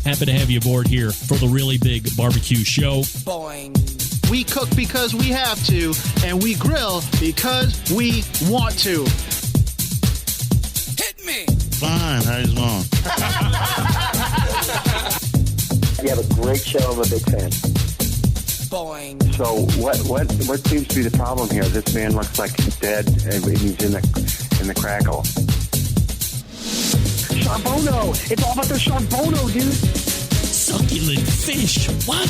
Happy to have you aboard here for the Really Big Barbecue Show. Boing. We cook because we have to, and we grill because we want to. Hit me! Fine, how you doing? You have a great show. I'm a big fan. Boing. So what seems to be the problem here? This man looks like he's dead, and he's in the crackle. Charbono! It's all about the charbono, dude! Succulent fish. What?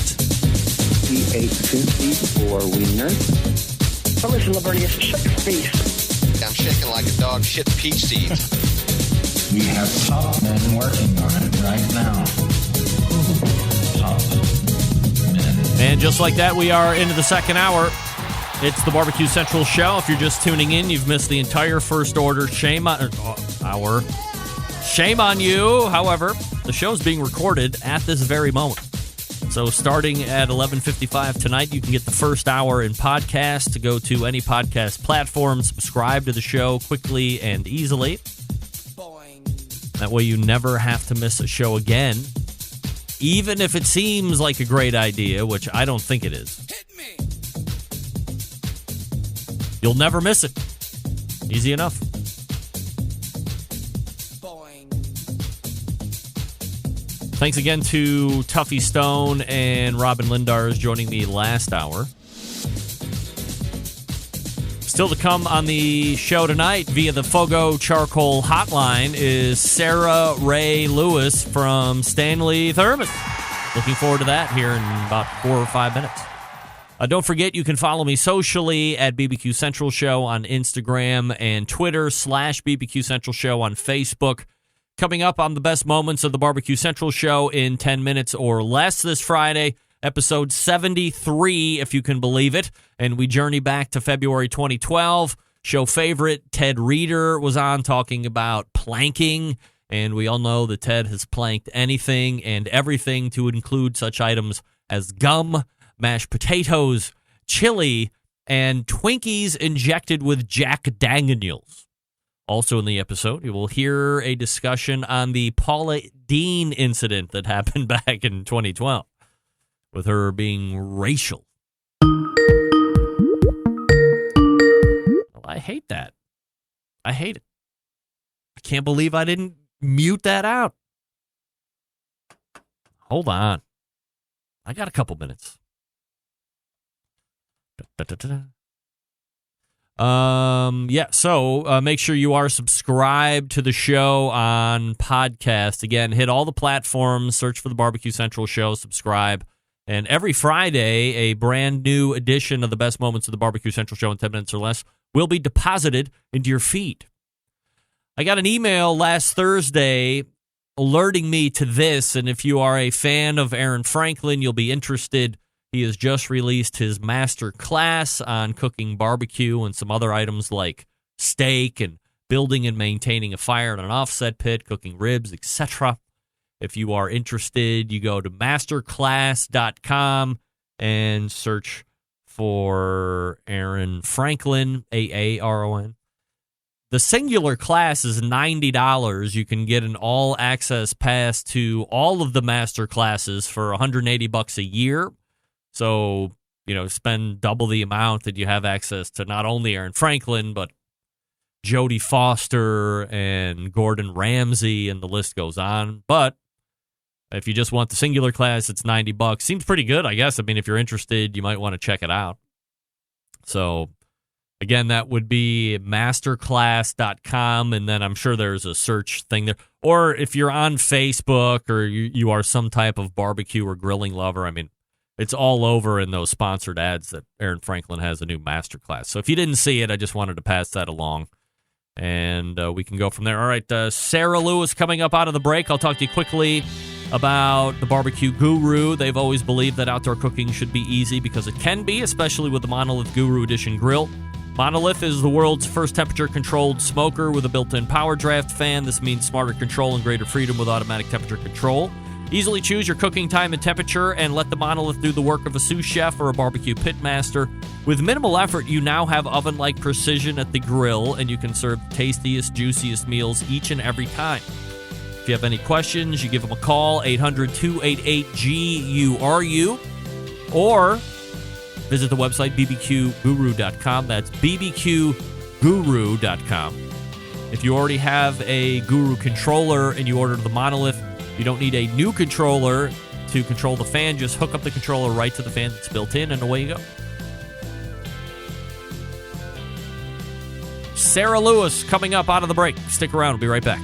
He ate 2 feet for wieners. But listen, Lavernius, shut your face. I'm shaking like a dog shit peach seeds. We have top men working on it right now. Top men. And just like that, we are into the second hour. It's the Barbecue Central Show. If you're just tuning in, you've missed the entire first order. Shame on you. However, the show's being recorded at this very moment. So starting at 11:55 tonight, you can get the first hour in podcast. To go to any podcast platform, subscribe to the show quickly and easily. That way you never have to miss a show again. Even if it seems like a great idea, which I don't think it is. You'll never miss it. Easy enough. Thanks again to Tuffy Stone and Robin Lindars joining me last hour. Still to come on the show tonight via the Fogo Charcoal Hotline is Sara Ray Lewis from Stanley Thermos. Looking forward to that here in about 4 or 5 minutes. Don't forget, you can follow me socially at BBQ Central Show on Instagram and Twitter /BBQ Central Show on Facebook. Coming up on the best moments of the Barbecue Central Show in 10 minutes or less this Friday, episode 73, if you can believe it. And we journey back to February 2012. Show favorite Ted Reeder was on talking about planking. And we all know that Ted has planked anything and everything to include such items as gum, mashed potatoes, chili, and Twinkies injected with Jack Daniels. Also in the episode, you will hear a discussion on the Paula Deen incident that happened back in 2012, with her being racial. Well, I hate that. I hate it. I can't believe I didn't mute that out. Hold on. I got a couple minutes. So make sure you are subscribed to the show on podcast. Again, hit all the platforms, search for the Barbecue Central Show, subscribe. And every Friday, a brand new edition of the best moments of the Barbecue Central Show in 10 minutes or less will be deposited into your feed. I got an email last Thursday alerting me to this, and if you are a fan of Aaron Franklin, you'll be interested. He has just released his master class on cooking barbecue and some other items like steak and building and maintaining a fire in an offset pit, cooking ribs, etc. If you are interested, you go to masterclass.com and search for Aaron Franklin, Aaron. The singular class is $90. You can get an all-access pass to all of the master classes for $180 a year. So, spend double the amount that you have access to not only Aaron Franklin, but Jodie Foster and Gordon Ramsay, and the list goes on. But if you just want the singular class, it's $90. Seems pretty good, I guess. I mean, if you're interested, you might want to check it out. So, again, that would be masterclass.com, and then I'm sure there's a search thing there. Or if you're on Facebook or you are some type of barbecue or grilling lover, I mean, it's all over in those sponsored ads that Aaron Franklin has a new masterclass. So if you didn't see it, I just wanted to pass that along. And we can go from there. All right, Sara Lewis coming up out of the break. I'll talk to you quickly about the Barbecue Guru. They've always believed that outdoor cooking should be easy because it can be, especially with the Monolith Guru Edition grill. Monolith is the world's first temperature-controlled smoker with a built-in power draft fan. This means smarter control and greater freedom with automatic temperature control. Easily choose your cooking time and temperature and let the Monolith do the work of a sous chef or a barbecue pit master. With minimal effort, you now have oven-like precision at the grill, and you can serve the tastiest, juiciest meals each and every time. If you have any questions, you give them a call, 800-288-GURU, or visit the website, bbqguru.com. That's bbqguru.com. If you already have a Guru controller and you ordered the monolith, you don't need a new controller to control the fan. Just hook up the controller right to the fan that's built in, and away you go. Sara Lewis coming up out of the break. Stick around. We'll be right back.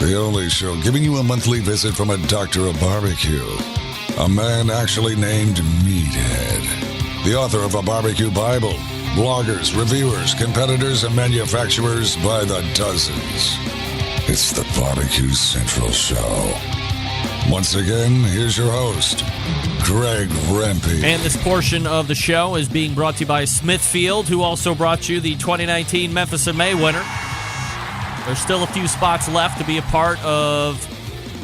The only show giving you a monthly visit from a doctor of barbecue. A man actually named Meathead. The author of a barbecue Bible. Bloggers, reviewers, competitors, and manufacturers by the dozens. It's the Barbecue Central Show. Once again, here's your host, Greg Rempe. And this portion of the show is being brought to you by Smithfield, who also brought you the 2019 Memphis in May winner. There's still a few spots left to be a part of,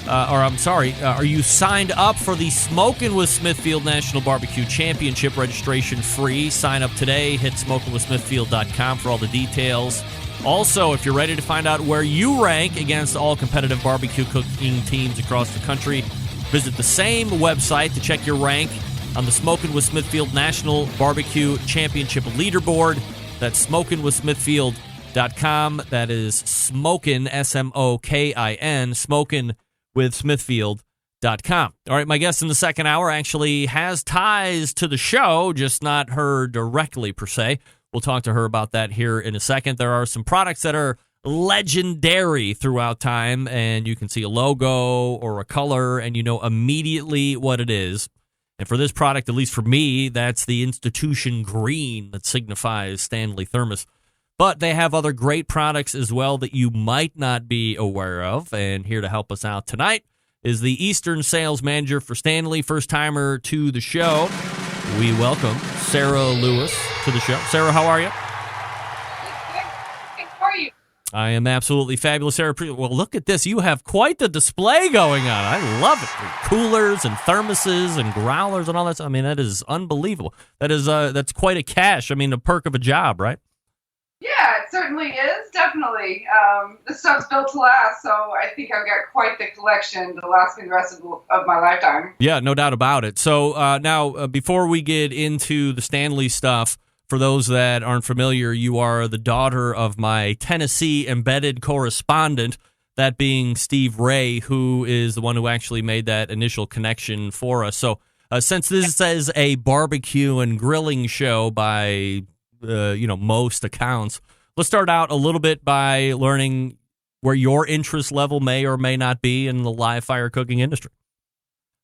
are you signed up for the Smokin' with Smithfield National Barbecue Championship? Registration free. Sign up today. Hit smokinwithsmithfield.com for all the details. Also, if you're ready to find out where you rank against all competitive barbecue cooking teams across the country, visit the same website to check your rank on the Smokin' with Smithfield National Barbecue Championship leaderboard. That's smokinwithsmithfield.com. That is Smokin', S-M-O-K-I-N, smokinwithsmithfield.com. All right, my guest in the second hour actually has ties to the show, just not her directly per se. We'll talk to her about that here in a second. There are some products that are legendary throughout time, and you can see a logo or a color, and you know immediately what it is. And for this product, at least for me, that's the institution green that signifies Stanley Thermos. But they have other great products as well that you might not be aware of. And here to help us out tonight is the Eastern Sales Manager for Stanley, first-timer to the show. We welcome Sara Lewis to the show. Sara, how are you? How are you? I am absolutely fabulous, Sara. Well, look at this. You have quite the display going on. I love it. Coolers and thermoses and growlers and all that. I mean, that is unbelievable. That's quite a cache. I mean, a perk of a job, right? Yeah, it certainly is. Definitely. This stuff's built to last, so I think I've got quite the collection to last me the rest of my lifetime. Yeah, no doubt about it. So now, before we get into the Stanley stuff, for those that aren't familiar, you are the daughter of my Tennessee embedded correspondent, that being Steve Ray, who is the one who actually made that initial connection for us. So since this is a barbecue and grilling show by most accounts, let's start out a little bit by learning where your interest level may or may not be in the live fire cooking industry.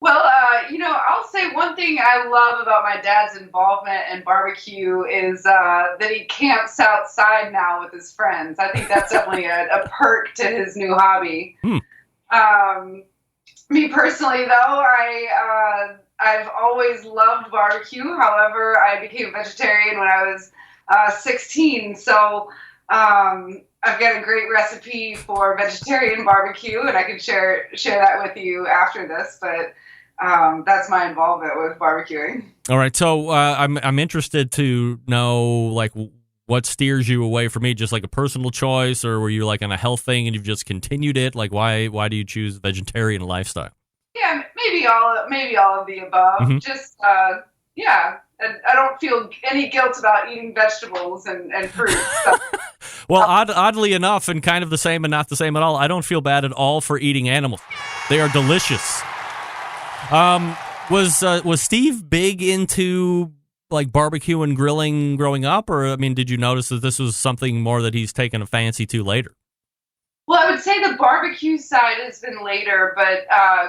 Well, I'll say one thing I love about my dad's involvement in barbecue is that he camps outside now with his friends. I think that's definitely a perk to his new hobby. Me personally, though, I've always loved barbecue. However, I became a vegetarian when I was 16, so I've got a great recipe for vegetarian barbecue, and I can share that with you after this. But that's my involvement with barbecuing. All right, so I'm interested to know like what steers you away from meat, just like a personal choice, or were you like on a health thing and you've just continued it? Like why do you choose vegetarian lifestyle? Yeah, maybe all of the above. Mm-hmm. Just And I don't feel any guilt about eating vegetables and fruit. So. Well, oddly enough, and kind of the same and not the same at all, I don't feel bad at all for eating animals. They are delicious. Was Steve big into like barbecue and grilling growing up, or I mean, did you notice that this was something more that he's taken a fancy to later? Well, I would say the barbecue side has been later, but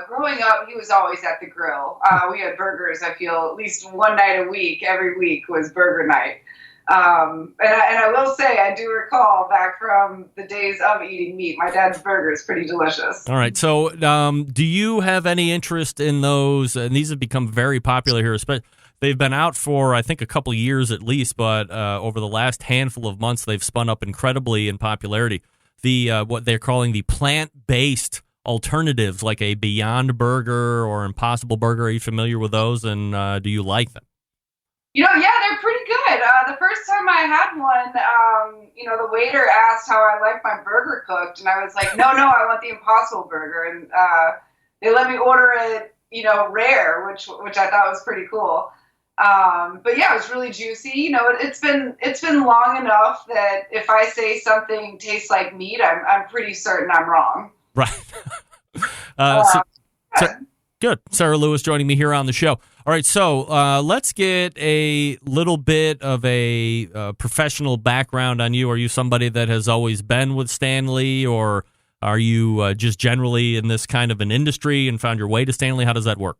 growing up, he was always at the grill. We had burgers, I feel, at least one night a week. Every week was burger night. And I will say, I do recall back from the days of eating meat, my dad's burger is pretty delicious. All right. So do you have any interest in those? And these have become very popular here, especially. They've been out for, I think, a couple years at least, but over the last handful of months, they've spun up incredibly in popularity. The what they're calling the plant-based alternatives, like a Beyond Burger or Impossible Burger. Are you familiar with those, and do you like them? Yeah, they're pretty good. The first first time I had one, the waiter asked how I liked my burger cooked, and I was like, no, I want the Impossible Burger, and they let me order it, rare, which I thought was pretty cool. But yeah, it was really juicy. It's been long enough that if I say something tastes like meat, I'm pretty certain I'm wrong. Right. Good. Sara Lewis joining me here on the show. All right, so let's get a little bit of a professional background on you. Are you somebody that has always been with Stanley, or are you just generally in this kind of an industry and found your way to Stanley? How does that work?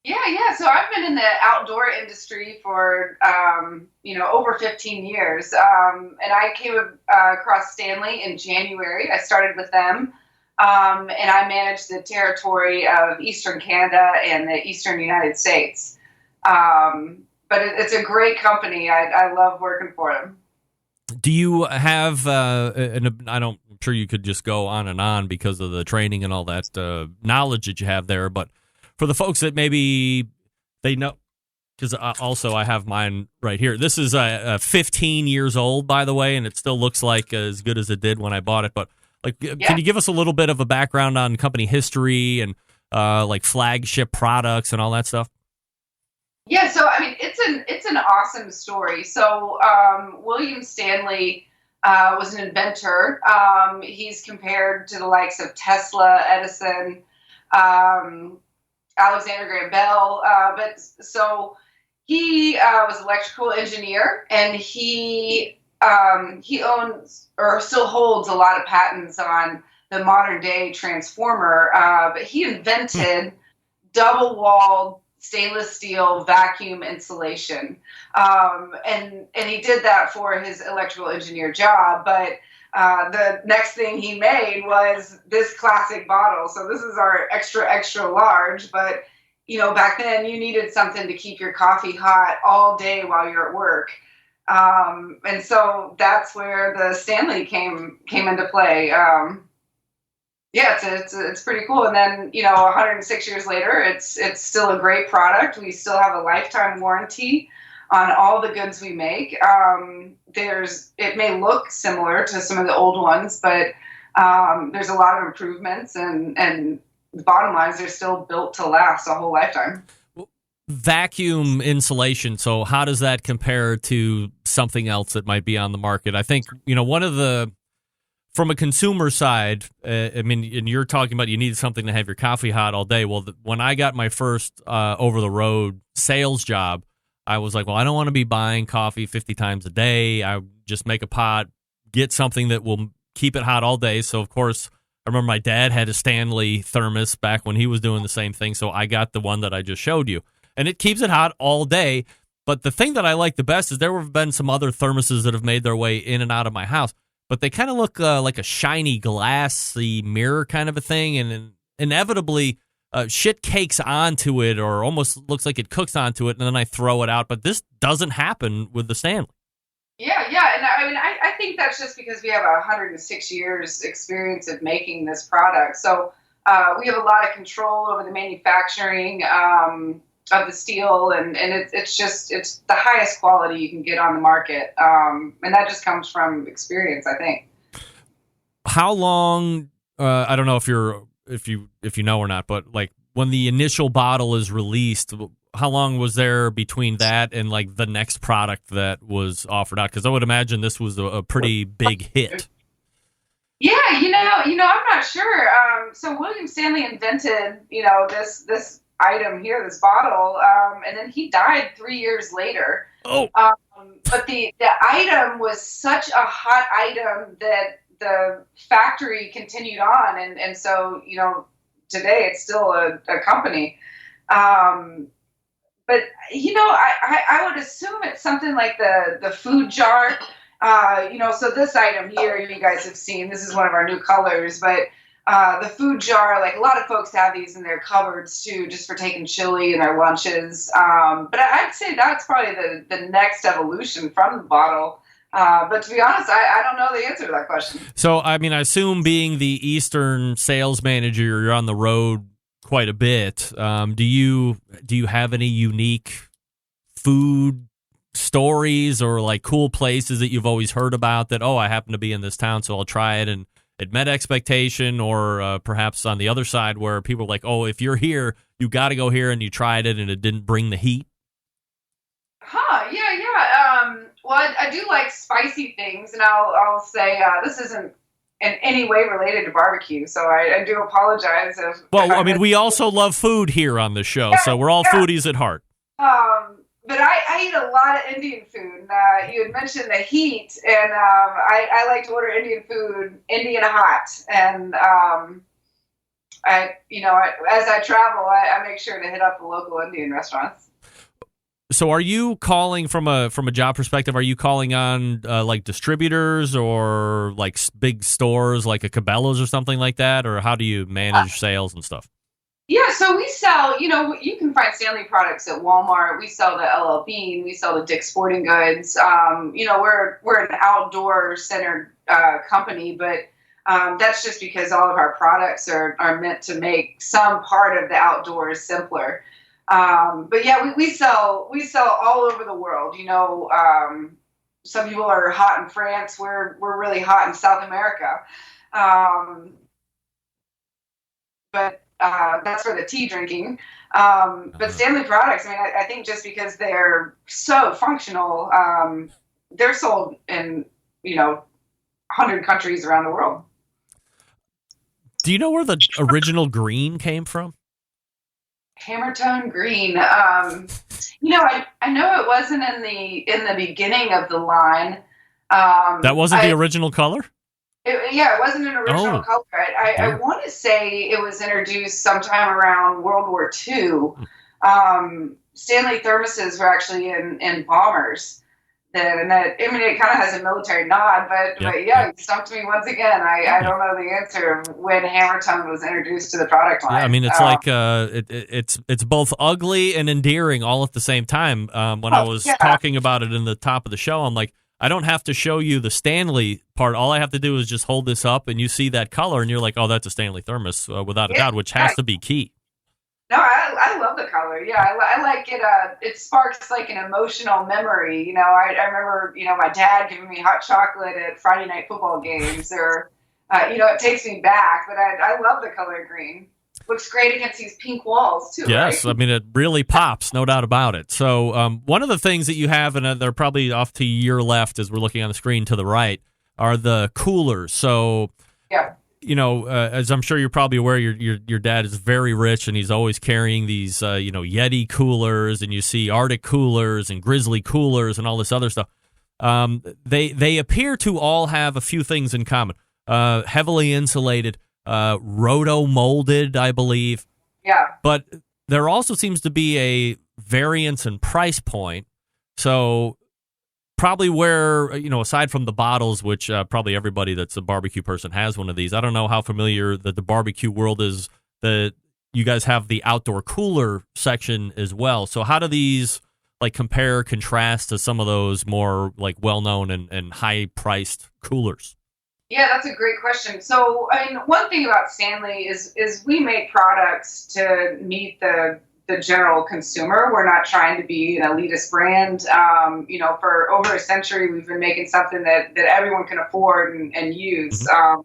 Yeah. So I've been in the outdoor industry for, over 15 years. And I came across Stanley in January. I started with them. And I manage the territory of Eastern Canada and the Eastern United States. But it's a great company. I love working for them. Do you have, I'm sure you could just go on and on because of the training and all that knowledge that you have there, but for the folks that maybe they know, because also I have mine right here. This is 15 years old, by the way, and it still looks like as good as it did when I bought it, but can you give us a little bit of a background on company history and flagship products and all that stuff? Yeah, so it's an awesome story. So William Stanley was an inventor. He's compared to the likes of Tesla, Edison, Alexander Graham Bell. But so he was an electrical engineer, and he owns or still holds a lot of patents on the modern day transformer, but he invented double-walled stainless steel vacuum insulation. And he did that for his electrical engineer job, but the next thing he made was this classic bottle. So this is our extra, extra large, but back then you needed something to keep your coffee hot all day while you're at work. And so that's where the Stanley came into play. It's pretty cool. And then, 106 years later, it's still a great product. We still have a lifetime warranty on all the goods we make. It may look similar to some of the old ones, but there's a lot of improvements, and the bottom line is they're still built to last a whole lifetime. Vacuum insulation. So how does that compare to something else that might be on the market? I think, from a consumer side, and you're talking about you need something to have your coffee hot all day. Well, when I got my first over-the-road sales job, I was like, well, I don't want to be buying coffee 50 times a day. I just make a pot, get something that will keep it hot all day. So, of course, I remember my dad had a Stanley Thermos back when he was doing the same thing, so I got the one that I just showed you. And it keeps it hot all day. But the thing that I like the best is there have been some other thermoses that have made their way in and out of my house, but they kind of look like a shiny glassy mirror kind of a thing, and inevitably shit cakes onto it or almost looks like it cooks onto it, and then I throw it out. But this doesn't happen with the Stanley. Yeah, and I think that's just because we have 106 years experience of making this product. So we have a lot of control over the manufacturing of the steel, and it's the highest quality you can get on the market, and that just comes from experience, I think. How long? I don't know if you know or not, but like when the initial bottle is released, how long was there between that and like the next product that was offered out? Because I would imagine this was a pretty big hit. Yeah, I'm not sure. So William Stanley invented, this item here, this bottle, and then he died 3 years later. Oh. But the item was such a hot item that the factory continued on, and so today it's still a company. But I would assume it's something like the food jar. So this item here, you guys have seen. This is one of our new colors, but. The food jar, like a lot of folks have these in their cupboards too, just for taking chili in their lunches. But I'd say that's probably the next evolution from the bottle. But to be honest, I don't know the answer to that question. So, I assume being the Eastern sales manager, you're on the road quite a bit. Do you have any unique food stories or like cool places that you've always heard about that, oh, I happen to be in this town, so I'll try it, and it met expectation, or perhaps on the other side where people are like, oh, if you're here, you got to go here, and you tried it and it didn't bring the heat? Yeah. Well, I do like spicy things, and I'll say this isn't in any way related to barbecue, so I do apologize. Well, I mean, we also love food here on the show, so we're all foodies at heart. But I eat a lot of Indian food. You had mentioned the heat, and I like to order Indian food, Indian hot. And as I travel, I make sure to hit up the local Indian restaurants. So, are you calling from a job perspective? Are you calling on like distributors or like big stores, like a Cabela's or something like that, or how do you manage sales and stuff? Yeah, so we sell, you can find Stanley products at Walmart. We sell to LL Bean. We sell to Dick's Sporting Goods. We're an outdoor-centered company, but that's just because all of our products are meant to make some part of the outdoors simpler. But yeah, we sell all over the world. Some people are hot in France. We're really hot in South America. But that's for the tea drinking. But Stanley products, I think just because they're so functional, they're sold in, 100 countries around the world. Do you know where the original green came from? Hammertone green. I know it wasn't in the beginning of the line. That wasn't the original color? It wasn't an original color. I want to say it was introduced sometime around World War II. Stanley Thermoses were actually in bombers then, and it kind of has a military nod, but you stumped me once again. I don't know the answer of when Hammertone was introduced to the product line. Yeah, it's like it's both ugly and endearing all at the same time. When I was talking about it in the top of the show, I'm like, I don't have to show you the Stanley part. All I have to do is just hold this up, and you see that color, and you're like, oh, that's a Stanley Thermos, without a doubt, which has to be key. No, I love the color. Yeah, I like it. It sparks like an emotional memory. I remember, my dad giving me hot chocolate at Friday night football games, or, it takes me back. But I love the color green. Looks great against these pink walls, too. Yes, right? It really pops, no doubt about it. So one of the things that you have, and they're probably off to your left as we're looking on the screen to the right, are the coolers. So, as I'm sure you're probably aware, your dad is very rich, and he's always carrying these, Yeti coolers, and you see Arctic coolers and Grizzly coolers and all this other stuff. They appear to all have a few things in common. Heavily insulated, roto-molded, I believe. Yeah. But there also seems to be a variance in price point. So probably where, aside from the bottles, which probably everybody that's a barbecue person has one of these. I don't know how familiar the barbecue world is, that you guys have the outdoor cooler section as well. So how do these compare, contrast to some of those more well-known and high-priced coolers? Yeah, that's a great question. So, one thing about Stanley is we make products to meet the general consumer. We're not trying to be an elitist brand. For over a century, we've been making something that everyone can afford and use. Mm-hmm.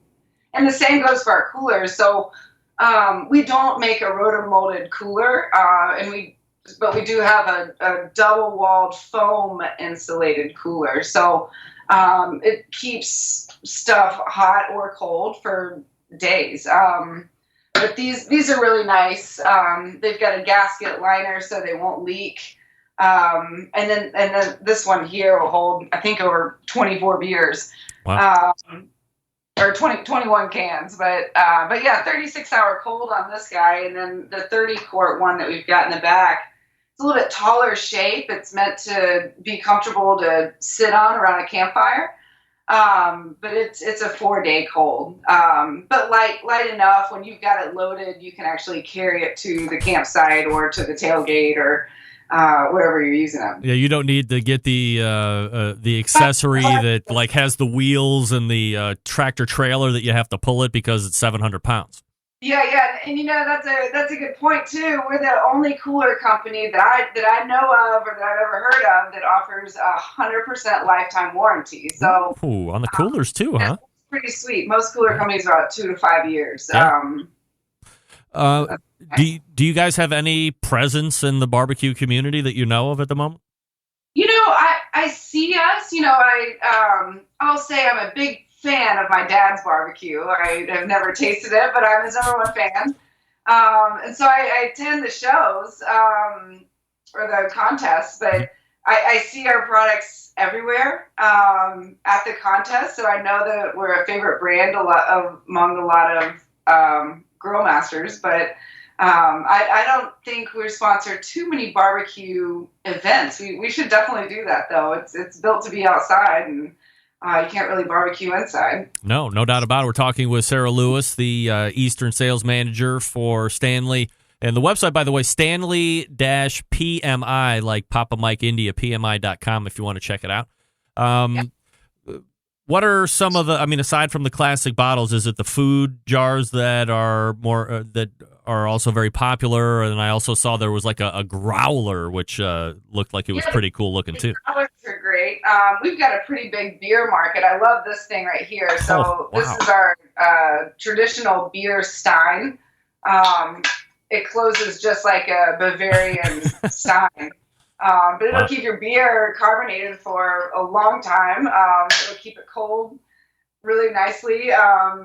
And the same goes for our coolers. So, we don't make a rotor-molded cooler, but we do have a double-walled foam insulated cooler. So, it keeps stuff hot or cold for days. But these are really nice. They've got a gasket liner so they won't leak. And then this one here will hold, I think, over 24 beers. Wow. Or 21 cans. But yeah, 36-hour cold on this guy. And then the 30-quart one that we've got in the back, it's a little bit taller shape. It's meant to be comfortable to sit on around a campfire. But it's a 4-day cold. But light enough when you've got it loaded, you can actually carry it to the campsite or to the tailgate or wherever you're using them. Yeah, you don't need to get the accessory that has the wheels and the tractor trailer that you have to pull it because it's 700 pounds. Yeah, and that's a good point too. We're the only cooler company that I know of or that I've ever heard of that offers 100% lifetime warranty. So Ooh, on the coolers too, huh? Pretty sweet. Most cooler companies are about 2 to 5 years. Yeah. Do you guys have any presence in the barbecue community that you know of at the moment? I see us. I'll say I'm a big fan of my dad's barbecue. I have never tasted it, but I'm his number one fan. And so I attend the shows or the contests, but I see our products everywhere at the contest. So I know that we're a favorite brand among a lot of grill masters, but I don't think we sponsor too many barbecue events. We should definitely do that, though. It's built to be outside, and you can't really barbecue inside. No doubt about it. We're talking with Sara Lewis, the Eastern Sales Manager for Stanley. And the website, by the way, Stanley-PMI, like Papa Mike India, PMI.com if you want to check it out. What are some of the, aside from the classic bottles, is it the food jars that are more, that are also very popular? And I also saw there was like a growler, which looked like it was pretty cool looking too. Growlers are great. We've got a pretty big beer market. I love this thing right here. So This is our traditional beer stein. It closes just like a Bavarian stein. But it'll keep your beer carbonated for a long time. It'll keep it cold really nicely,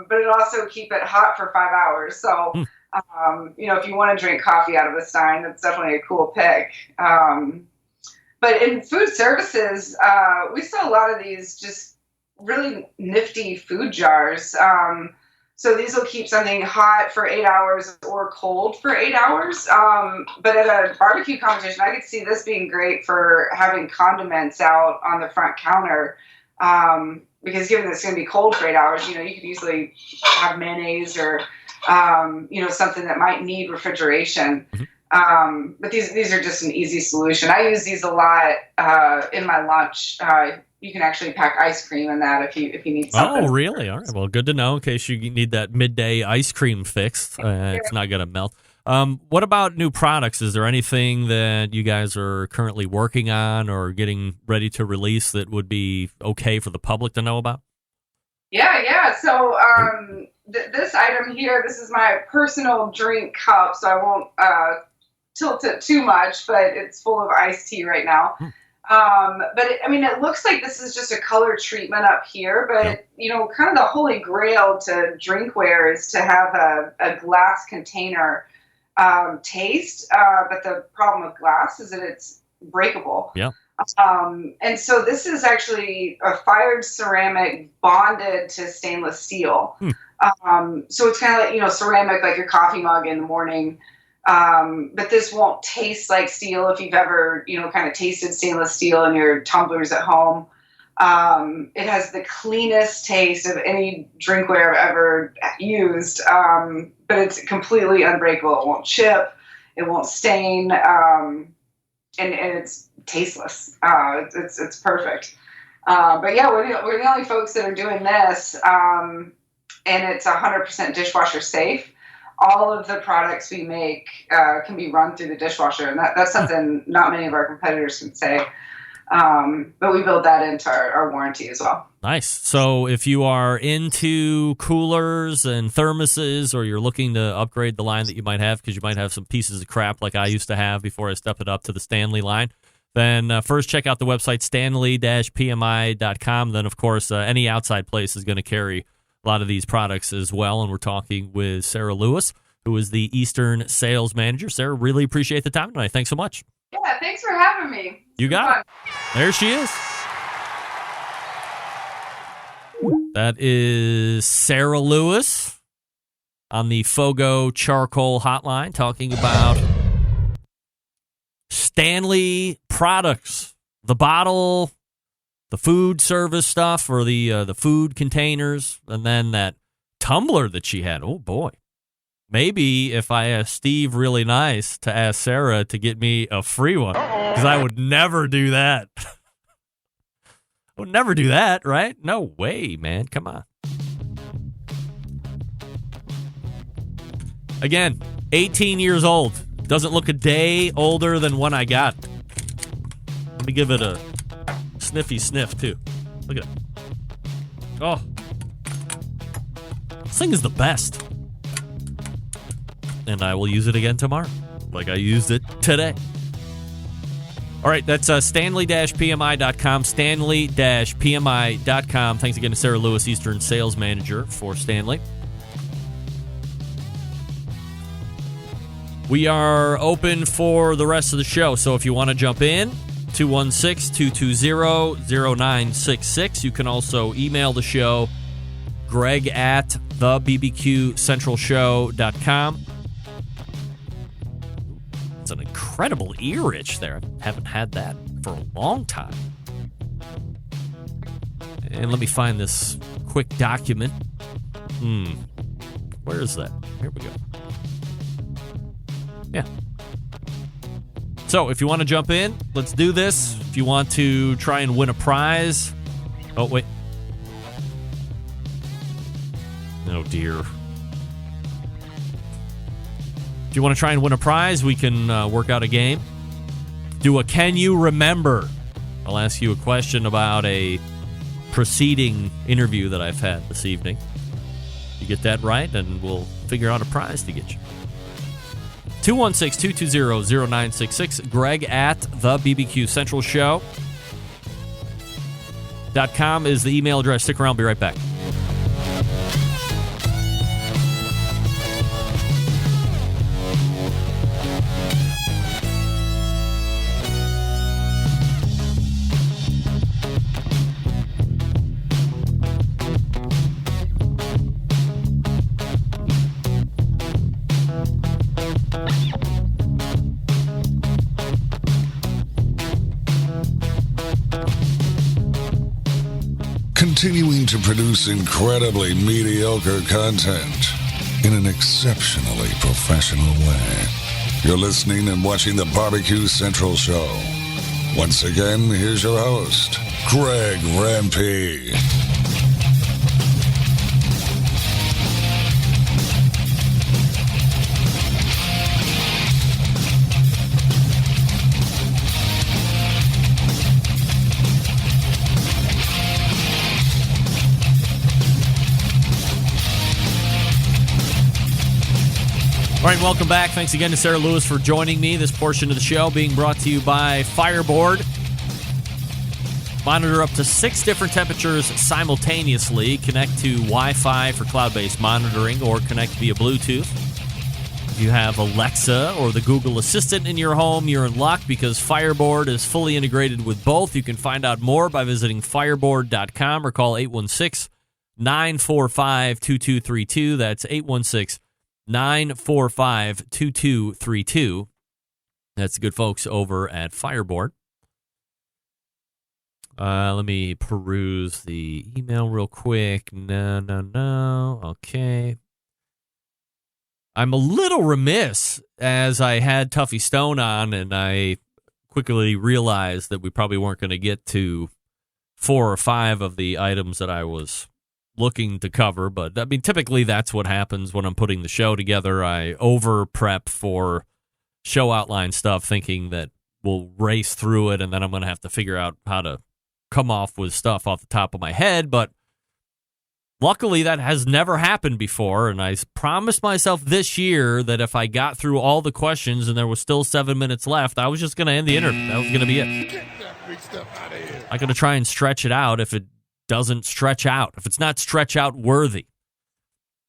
but it'll also keep it hot for 5 hours. So, if you want to drink coffee out of a stein, that's definitely a cool pick. But in food services, we sell a lot of these just really nifty food jars. So these will keep something hot for 8 hours or cold for 8 hours. But at a barbecue competition, I could see this being great for having condiments out on the front counter. Because given that it's going to be cold for 8 hours, you could easily have mayonnaise or, something that might need refrigeration. But these are just an easy solution. I use these a lot in my lunch. You can actually pack ice cream in that if you need something. Oh, really? All right. Well, good to know in case you need that midday ice cream fixed. It's not going to melt. What about new products? Is there anything that you guys are currently working on or getting ready to release that would be okay for the public to know about? Yeah. So this item here, this is my personal drink cup, so I won't tilt it too much, but it's full of iced tea right now. But it looks like this is just a color treatment up here, but kind of the holy grail to drinkware is to have a glass container taste. But the problem with glass is that it's breakable. Yeah. And so this is actually a fired ceramic bonded to stainless steel. So it's kind of like, ceramic, like your coffee mug in the morning. But this won't taste like steel if you've ever, kind of tasted stainless steel in your tumblers at home. It has the cleanest taste of any drinkware I've ever used, but it's completely unbreakable. It won't chip, it won't stain, and it's tasteless. It's perfect. But yeah, we're the only folks that are doing this, and it's 100% dishwasher safe. All of the products we make can be run through the dishwasher, and that's something not many of our competitors can say. But we build that into our warranty as well. Nice. So if you are into coolers and thermoses, or you're looking to upgrade the line that you might have because you might have some pieces of crap like I used to have before I stepped it up to the Stanley line, then first check out the website stanley-pmi.com. Then, of course, any outside place is going to carry a lot of these products as well. And we're talking with Sara Lewis, who is the Eastern Sales Manager. Sara, really appreciate the time tonight. Thanks so much. Yeah, thanks for having me. You got it. There she is. That is Sara Lewis on the Fogo Charcoal Hotline talking about Stanley products, the bottle, the food service stuff, or the food containers, and then that tumbler that she had. Oh, boy. Maybe if I asked Steve really nice to ask Sara to get me a free one, because I would never do that. I would never do that, right? No way, man. Come on. Again, 18 years old. Doesn't look a day older than one I got. Let me give it a sniffy sniff, too. Look at it. Oh. This thing is the best. And I will use it again tomorrow, like I used it today. All right, that's stanley-pmi.com, stanley-pmi.com. Thanks again to Sara Lewis, Eastern Sales Manager for Stanley. We are open for the rest of the show, so if you want to jump in, 216-220-0966. You can also email the show, Greg at thebbqcentralshow.com. It's an incredible ear itch there. I haven't had that for a long time. And let me find this quick document. Where is that? Here we go. Yeah. So if you want to jump in, let's do this. If you want to try and win a prize. Oh, wait. Oh, dear. If you want to try and win a prize, we can work out a game. Do a Can You Remember? I'll ask you a question about a preceding interview that I've had this evening. You get that right, and we'll figure out a prize to get you. 216-220-0966. Greg at thebbqcentralshow.com is the email address. Stick around. I'll be right back. Continuing to produce incredibly mediocre content in an exceptionally professional way. You're listening and watching the Barbecue Central Show. Once again, here's your host, Greg Rempe. All right, welcome back. Thanks again to Sara Lewis for joining me. This portion of the show being brought to you by Fireboard. Monitor up to 6 different temperatures simultaneously. Connect to Wi-Fi for cloud-based monitoring or connect via Bluetooth. If you have Alexa or the Google Assistant in your home, you're in luck because Fireboard is fully integrated with both. You can find out more by visiting fireboard.com or call 816-945-2232. That's 816-945-2232. That's the good folks over at Fireboard. Let me peruse the email real quick. No. Okay. I'm a little remiss as I had Tuffy Stone on, and I quickly realized that we probably weren't going to get to 4 or 5 of the items that I was looking to cover, but I mean, typically that's what happens when I'm putting the show together. I over prep for show outline stuff, thinking that we'll race through it, and then I'm going to have to figure out how to come off with stuff off the top of my head. But luckily, that has never happened before, and I promised myself this year that if I got through all the questions and there was still 7 minutes left, I was just going to end the interview. That was going to be it. Get that big stuff out of here. I'm going to try and stretch it out if it doesn't stretch out, if it's not stretch out worthy.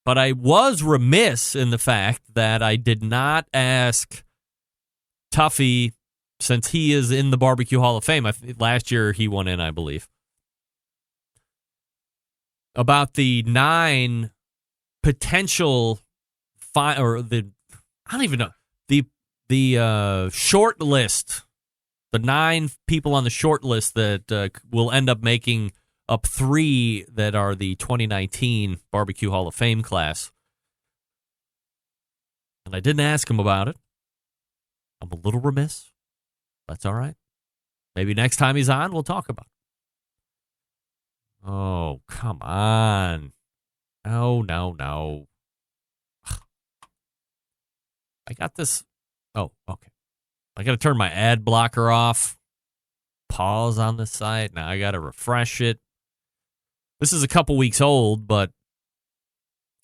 But I was remiss in the fact that I did not ask Tuffy, since he is in the Barbecue Hall of Fame. Last year he won in, I believe, about the 9 potential I don't even know, the short list, the 9 people on the short list that will end up making up 3 that are the 2019 Barbecue Hall of Fame class. And I didn't ask him about it. I'm a little remiss. That's all right. Maybe next time he's on, we'll talk about it. Oh, come on. No. I got this. Oh, okay. I got to turn my ad blocker off. Pause on the site. Now I got to refresh it. This is a couple weeks old, but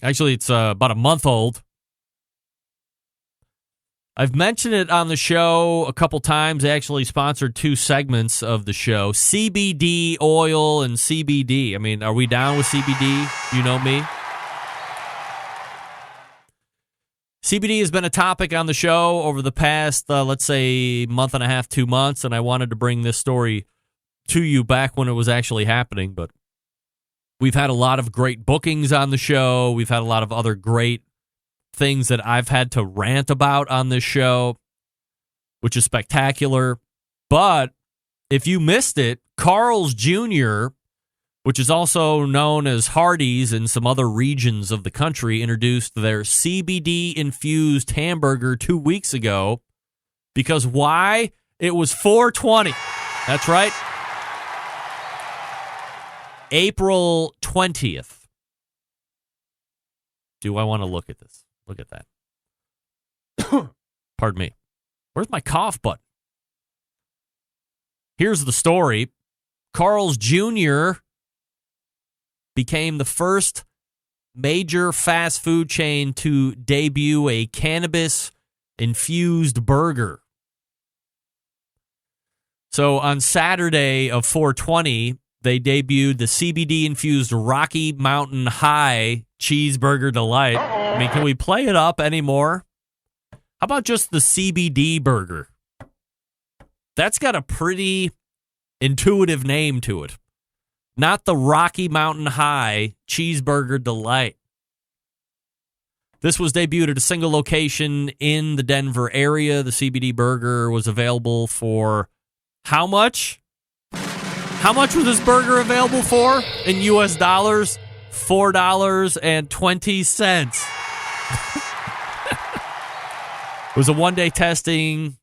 actually it's about a month old. I've mentioned it on the show a couple times. I actually sponsored 2 segments of the show. CBD oil and CBD. I mean, are we down with CBD? You know me. CBD has been a topic on the show over the past, let's say, month and a half, 2 months, and I wanted to bring this story to you back when it was actually happening. But we've had a lot of great bookings on the show. We've had a lot of other great things that I've had to rant about on this show, which is spectacular. But if you missed it, Carl's Jr., which is also known as Hardee's in some other regions of the country, introduced their CBD-infused hamburger 2 weeks ago. Because why? It was 4/20. That's right. April 20th. Do I want to look at this? Look at that. Pardon me. Where's my cough button? Here's the story. Carl's Jr. became the first major fast food chain to debut a cannabis-infused burger. So on Saturday of 4/20, they debuted the CBD-infused Rocky Mountain High Cheeseburger Delight. I mean, can we play it up anymore? How about just the CBD burger? That's got a pretty intuitive name to it. Not the Rocky Mountain High Cheeseburger Delight. This was debuted at a single location in the Denver area. The CBD burger was available for how much? How much was this burger available for in U.S. dollars? $4.20. It was a one-day testing,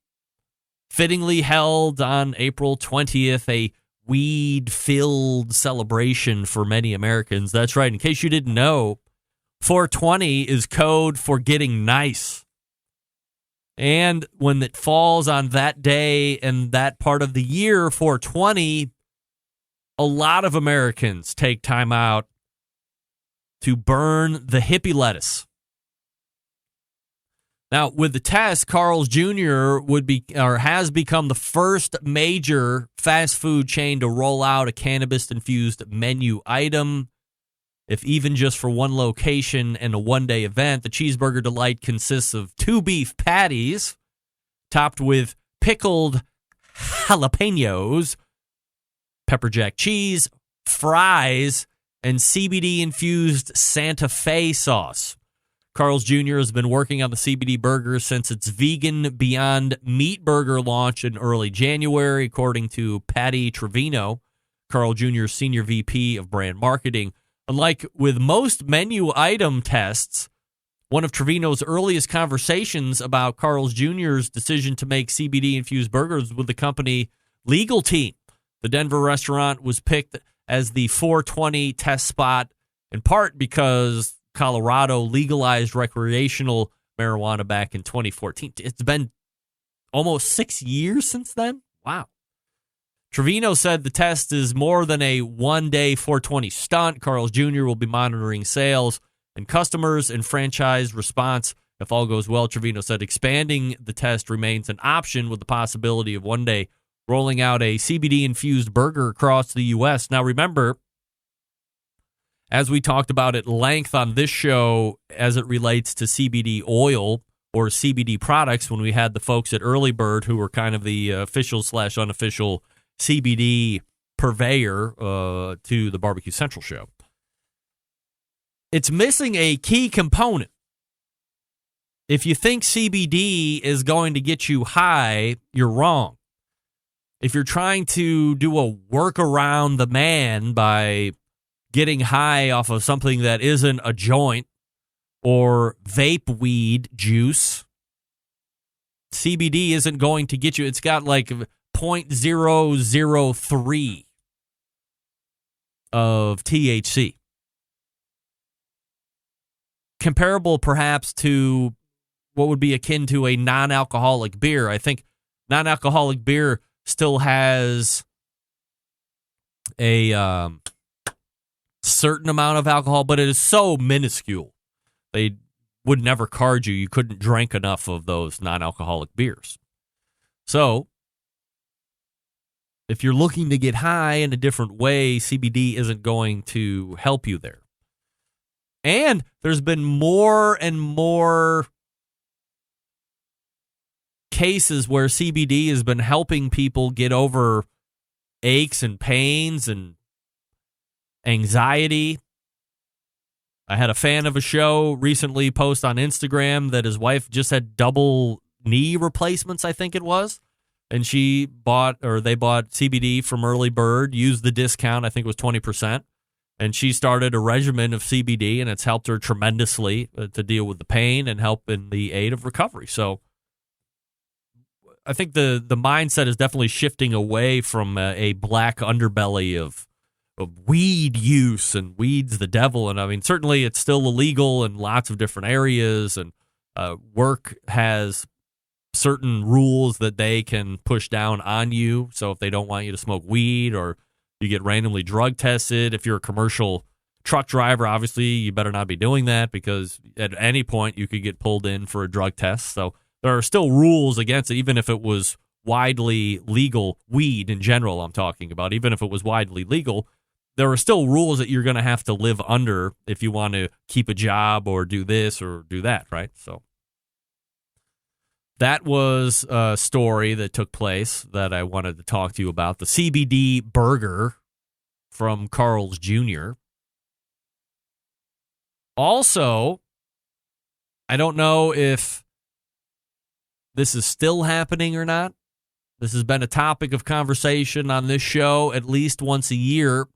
fittingly held on April 20th, a weed-filled celebration for many Americans. That's right. In case you didn't know, 420 is code for getting nice. And when it falls on that day and that part of the year, 420, a lot of Americans take time out to burn the hippie lettuce. Now, with the test, Carl's Jr. has become the first major fast food chain to roll out a cannabis-infused menu item. If even just for one location and a one-day event, the Cheeseburger Delight consists of 2 beef patties topped with pickled jalapenos, pepper jack cheese, fries, and CBD-infused Santa Fe sauce. Carl's Jr. has been working on the CBD burger since its vegan Beyond Meat burger launch in early January, according to Patty Trevino, Carl Jr.'s senior VP of brand marketing. Unlike with most menu item tests, one of Trevino's earliest conversations about Carl's Jr.'s decision to make CBD-infused burgers with the company legal team. The Denver restaurant was picked as the 420 test spot in part because Colorado legalized recreational marijuana back in 2014. It's been almost 6 years since then. Wow. Trevino said the test is more than a one-day 420 stunt. Carl's Jr. will be monitoring sales and customers and franchise response. If all goes well, Trevino said expanding the test remains an option with the possibility of one day rolling out a CBD-infused burger across the U.S. Now, remember, as we talked about at length on this show as it relates to CBD oil or CBD products when we had the folks at Early Bird who were kind of the official/unofficial CBD purveyor to the Barbecue Central show. It's missing a key component. If you think CBD is going to get you high, you're wrong. If you're trying to do a work around the man by getting high off of something that isn't a joint or vape weed juice, CBD isn't going to get you. It's got like 0.003 of THC. Comparable perhaps to what would be akin to a non-alcoholic beer. I think non-alcoholic beer still has a certain amount of alcohol, but it is so minuscule. They would never card you. You couldn't drink enough of those non-alcoholic beers. So, if you're looking to get high in a different way, CBD isn't going to help you there. And there's been more and more cases where CBD has been helping people get over aches and pains and anxiety. I had a fan of a show recently post on Instagram that his wife just had double knee replacements, I think it was. And they bought CBD from Early Bird, used the discount, I think it was 20%. And she started a regimen of CBD, and it's helped her tremendously to deal with the pain and help in the aid of recovery. So I think the mindset is definitely shifting away from a black underbelly of weed use and weed's the devil. And I mean, certainly it's still illegal in lots of different areas, and work has certain rules that they can push down on you. So if they don't want you to smoke weed, or you get randomly drug tested, if you're a commercial truck driver, obviously you better not be doing that, because at any point you could get pulled in for a drug test. So there are still rules against it, even if it was widely legal. Weed in general, I'm talking about, even if it was widely legal, there are still rules that you're going to have to live under if you want to keep a job or do this or do that, right? So that was a story that took place that I wanted to talk to you about. The CBD burger from Carl's Jr. Also, I don't know if this is still happening or not. This has been a topic of conversation on this show at least once a year.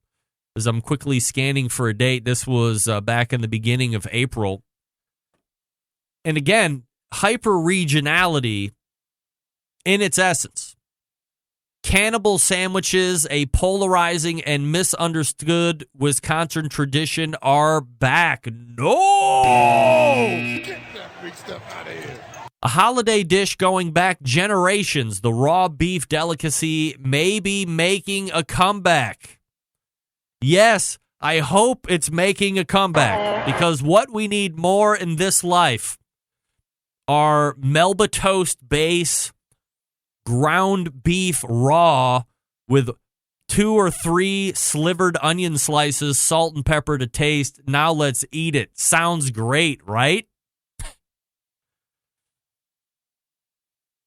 As I'm quickly scanning for a date, this was back in the beginning of April. And again, hyper-regionality in its essence. Cannibal sandwiches, a polarizing and misunderstood Wisconsin tradition, are back. No! Get that big stuff out of here. A holiday dish going back generations, the raw beef delicacy may be making a comeback. Yes, I hope it's making a comeback, because what we need more in this life are Melba Toast base ground beef raw with 2 or 3 slivered onion slices, salt and pepper to taste. Now let's eat it. Sounds great, right?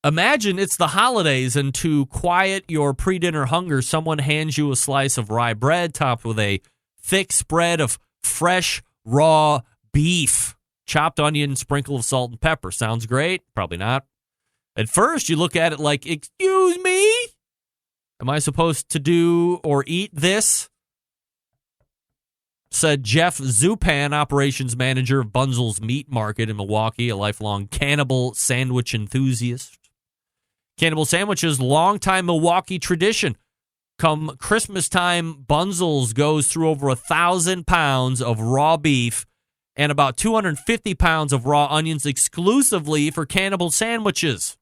Imagine it's the holidays, and to quiet your pre-dinner hunger, someone hands you a slice of rye bread topped with a thick spread of fresh, raw beef, chopped onion, sprinkle of salt and pepper. Sounds great? Probably not. At first, you look at it like, excuse me? Am I supposed to do or eat this? Said Jeff Zupan, operations manager of Bunzel's Meat Market in Milwaukee, a lifelong cannibal sandwich enthusiast. Cannibal sandwiches, longtime Milwaukee tradition. Come Christmas time, Bunzel's goes through over 1,000 pounds of raw beef and about 250 pounds of raw onions exclusively for cannibal sandwiches.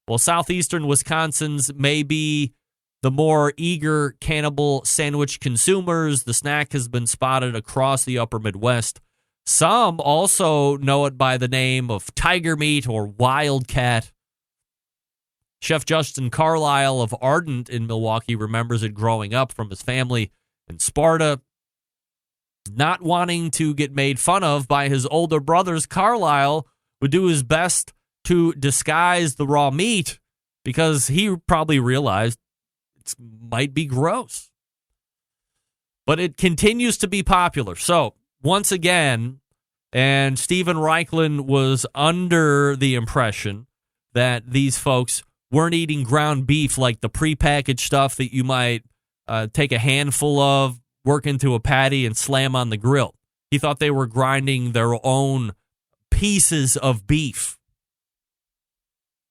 While southeastern Wisconsin's may be the more eager cannibal sandwich consumers, the snack has been spotted across the upper Midwest. Some also know it by the name of tiger meat or wildcat. Chef Justin Carlisle of Ardent in Milwaukee remembers it growing up from his family in Sparta. Not wanting to get made fun of by his older brothers, Carlisle would do his best to disguise the raw meat because he probably realized it might be gross. But it continues to be popular. So, once again, and Steven Reichlin was under the impression that these folks weren't eating ground beef like the prepackaged stuff that you might take a handful of, work into a patty, and slam on the grill. He thought they were grinding their own pieces of beef.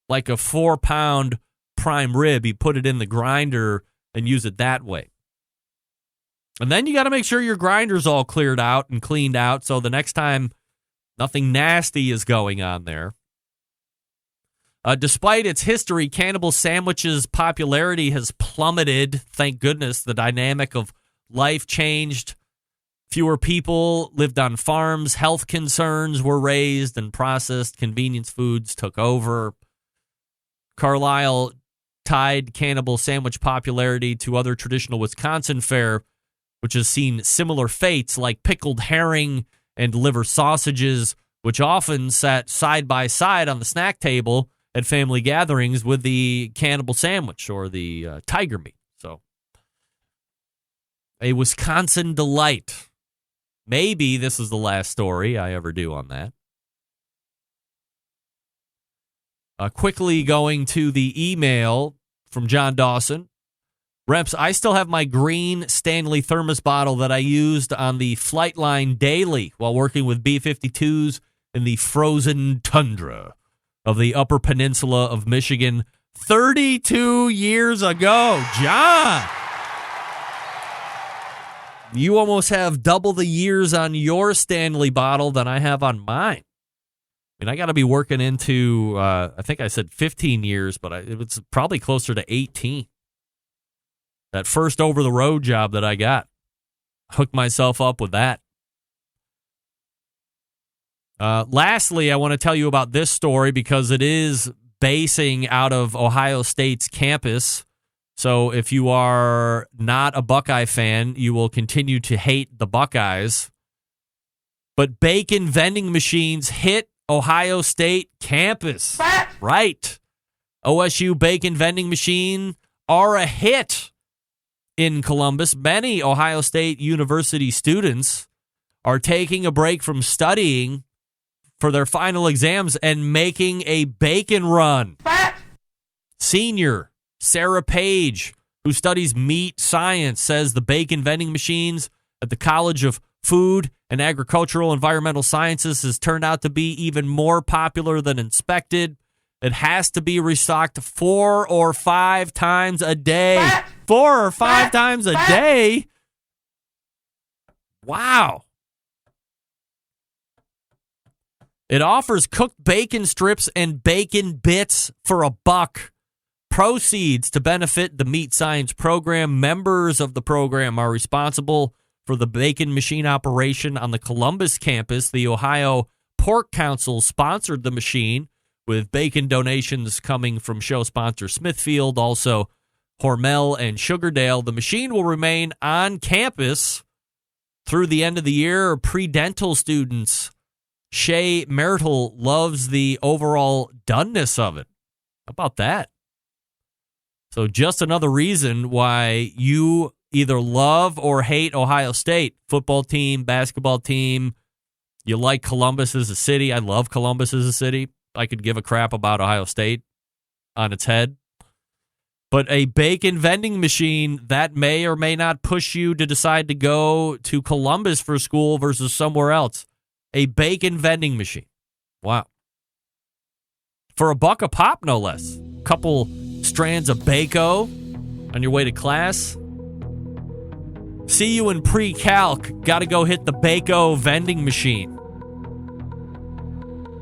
Like a 4-pound prime rib, he put it in the grinder and use it that way. And then you got to make sure your grinder's all cleared out and cleaned out so the next time nothing nasty is going on there. Despite its history, cannibal sandwiches' popularity has plummeted. Thank goodness. The dynamic of life changed. Fewer people lived on farms. Health concerns were raised, and processed convenience foods took over. Carlisle tied cannibal sandwich popularity to other traditional Wisconsin fare, which has seen similar fates like pickled herring and liver sausages, which often sat side by side on the snack table at family gatherings with the cannibal sandwich or the tiger meat. So, a Wisconsin delight. Maybe this is the last story I ever do on that. Quickly going to the email from John Dawson. Reps, I still have my green Stanley Thermos bottle that I used on the flight line daily while working with B-52s in the frozen tundra of the Upper Peninsula of Michigan 32 years ago. John! You almost have double the years on your Stanley bottle than I have on mine. I mean, I got to be working into, I think I said 15 years, but it's probably closer to 18. That first over-the-road job that I got, hooked myself up with that. Lastly, I want to tell you about this story because it is basing out of Ohio State's campus. So if you are not a Buckeye fan, you will continue to hate the Buckeyes. But bacon vending machines hit Ohio State campus. Right. OSU bacon vending machine are a hit in Columbus. Many Ohio State University students are taking a break from studying for their final exams and making a bacon run. Senior Sarah Page, who studies meat science, says the bacon vending machines at the College of Food and Agricultural Environmental Sciences has turned out to be even more popular than expected. It has to be restocked 4 or 5 times a day. 4 or 5 times a day? Wow. It offers cooked bacon strips and bacon bits for $1. Proceeds to benefit the Meat Science Program. Members of the program are responsible for the bacon machine operation on the Columbus campus. The Ohio Pork Council sponsored the machine, with bacon donations coming from show sponsor Smithfield, also Hormel and Sugardale. The machine will remain on campus through the end of the year. Pre-dental students Shay Myrtle loves the overall doneness of it. How about that? So just another reason why you either love or hate Ohio State. Football team, basketball team. You like Columbus as a city. I love Columbus as a city. I could give a crap about Ohio State on its head. But a bacon vending machine, that may or may not push you to decide to go to Columbus for school versus somewhere else. A bacon vending machine. Wow. For $1 a pop, no less. Couple strands of Baco on your way to class. See you in pre-calc. Got to go hit the Baco vending machine.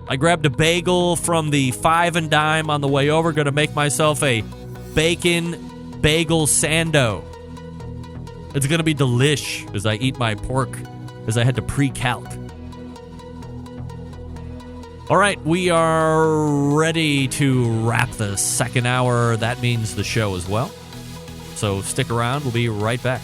I grabbed a bagel from the 5 and Dime on the way over. Going to make myself a bacon bagel sando. It's going to be delish as I eat my pork as I head to pre-calc. All right, we are ready to wrap the second hour. That means the show as well. So stick around. We'll be right back.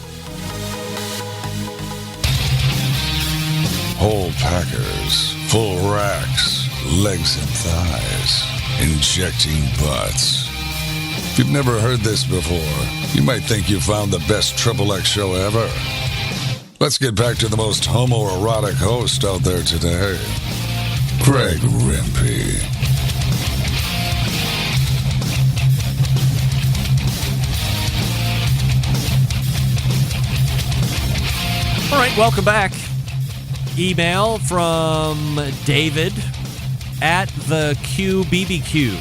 Whole packers, full racks, legs and thighs, injecting butts. If you've never heard this before, you might think you found the best XXX show ever. Let's get back to the most homoerotic host out there today, Greg Rempe. All right, welcome back. Email from David at the QBBQ.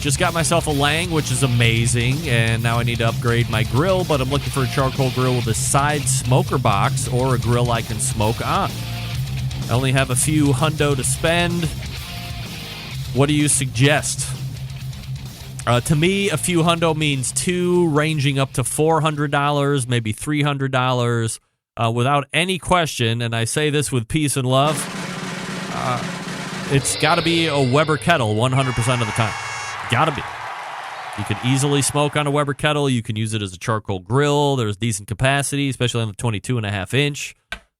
Just got myself a Lang, which is amazing, and now I need to upgrade my grill, but I'm looking for a charcoal grill with a side smoker box or a grill I can smoke on. I only have a few hundo to spend. What do you suggest? To me, a few hundo means $2, ranging up to $400, maybe $300, without any question. And I say this with peace and love. It's got to be a Weber kettle 100% of the time. Got to be. You could easily smoke on a Weber kettle. You can use it as a charcoal grill. There's decent capacity, especially on the 22.5 inch.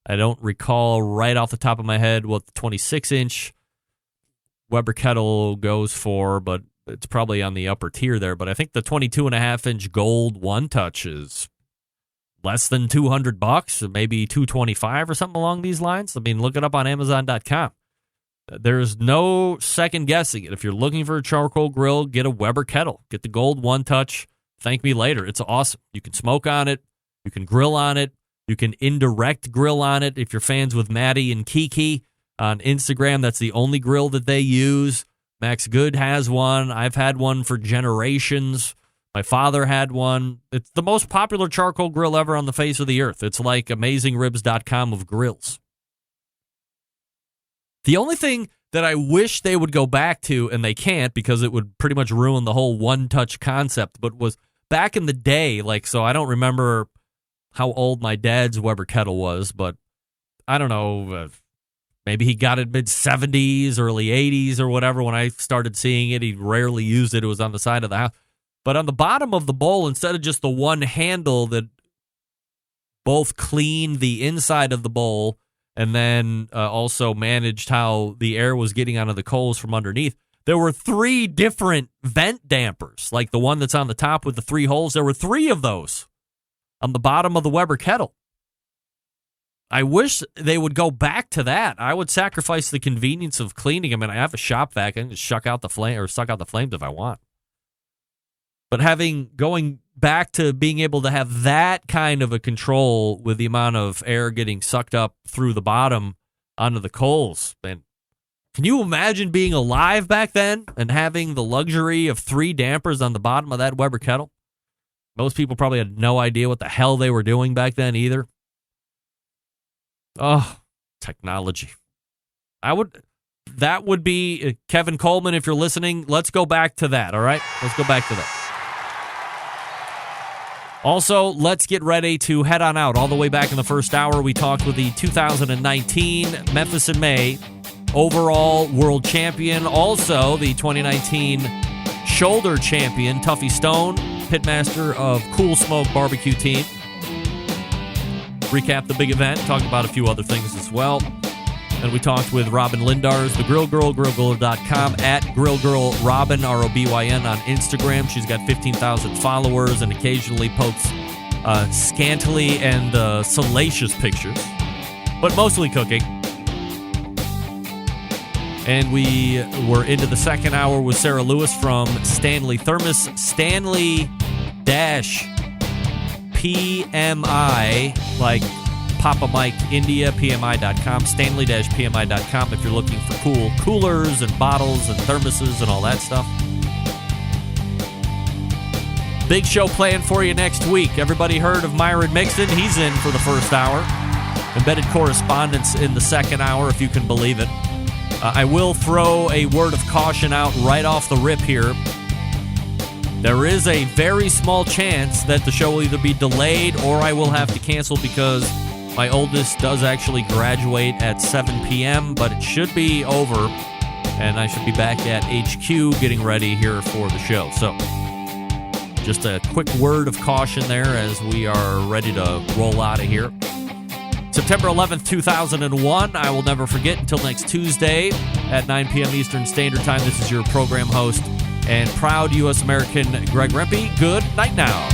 I don't recall right off the top of my head what the 26-inch Weber kettle goes for, but it's probably on the upper tier there. But I think the 22.5-inch gold One Touch is less than $200, maybe $225 or something along these lines. I mean, look it up on Amazon.com. There's no second guessing it. If you're looking for a charcoal grill, get a Weber kettle. Get the gold One Touch. Thank me later. It's awesome. You can smoke on it. You can grill on it. You can indirect grill on it. If you're fans with Maddie and Kiki on Instagram, that's the only grill that they use. Max Good has one. I've had one for generations. My father had one. It's the most popular charcoal grill ever on the face of the earth. It's like AmazingRibs.com of grills. The only thing that I wish they would go back to, and they can't because it would pretty much ruin the whole one-touch concept, but was back in the day, so I don't remember how old my dad's Weber kettle was, but I don't know, maybe he got it mid-70s, early 80s or whatever. When I started seeing it, he rarely used it. It was on the side of the house. But on the bottom of the bowl, instead of just the one handle that both cleaned the inside of the bowl and then also managed how the air was getting onto the coals from underneath, there were 3 different vent dampers, like the one that's on the top with the 3 holes. There were 3 of those on the bottom of the Weber kettle. I wish they would go back to that. I would sacrifice the convenience of cleaning them. I have a shop vac. I can just suck out the flames if I want. But going back to being able to have that kind of a control with the amount of air getting sucked up through the bottom onto the coals, man, can you imagine being alive back then and having the luxury of 3 dampers on the bottom of that Weber kettle? Most people probably had no idea what the hell they were doing back then either. Oh, technology. That would be, Kevin Coleman, if you're listening, let's go back to that, all right? Let's go back to that. Also, let's get ready to head on out. All the way back in the first hour, we talked with the 2019 Memphis in May overall world champion, also the 2019 shoulder champion, Tuffy Stone, pitmaster of Cool Smoke Barbecue Team. Recap the big event, talked about a few other things as well. And we talked with Robin Lindars, the Grill Girl, grillgirl.com, at Grill Girl Robin, ROBYN on Instagram. She's got 15,000 followers and occasionally posts scantily and salacious pictures, but mostly cooking. And we were into the second hour with Sara Lewis from Stanley Thermos, Stanley-PMI, like Papa Mike India, PMI.com, Stanley-PMI.com if you're looking for cool coolers and bottles and thermoses and all that stuff. Big show planned for you next week. Everybody heard of Myron Mixon? He's in for the first hour. Embedded Correspondence in the second hour, if you can believe it. I will throw a word of caution out right off the rip here. There is a very small chance that the show will either be delayed or I will have to cancel because my oldest does actually graduate at 7 p.m., but it should be over, and I should be back at HQ getting ready here for the show. So just a quick word of caution there as we are ready to roll out of here. September 11th, 2001. I will never forget until next Tuesday at 9 p.m. Eastern Standard Time. This is your program host and proud U.S. American Greg Rempe. Good night now.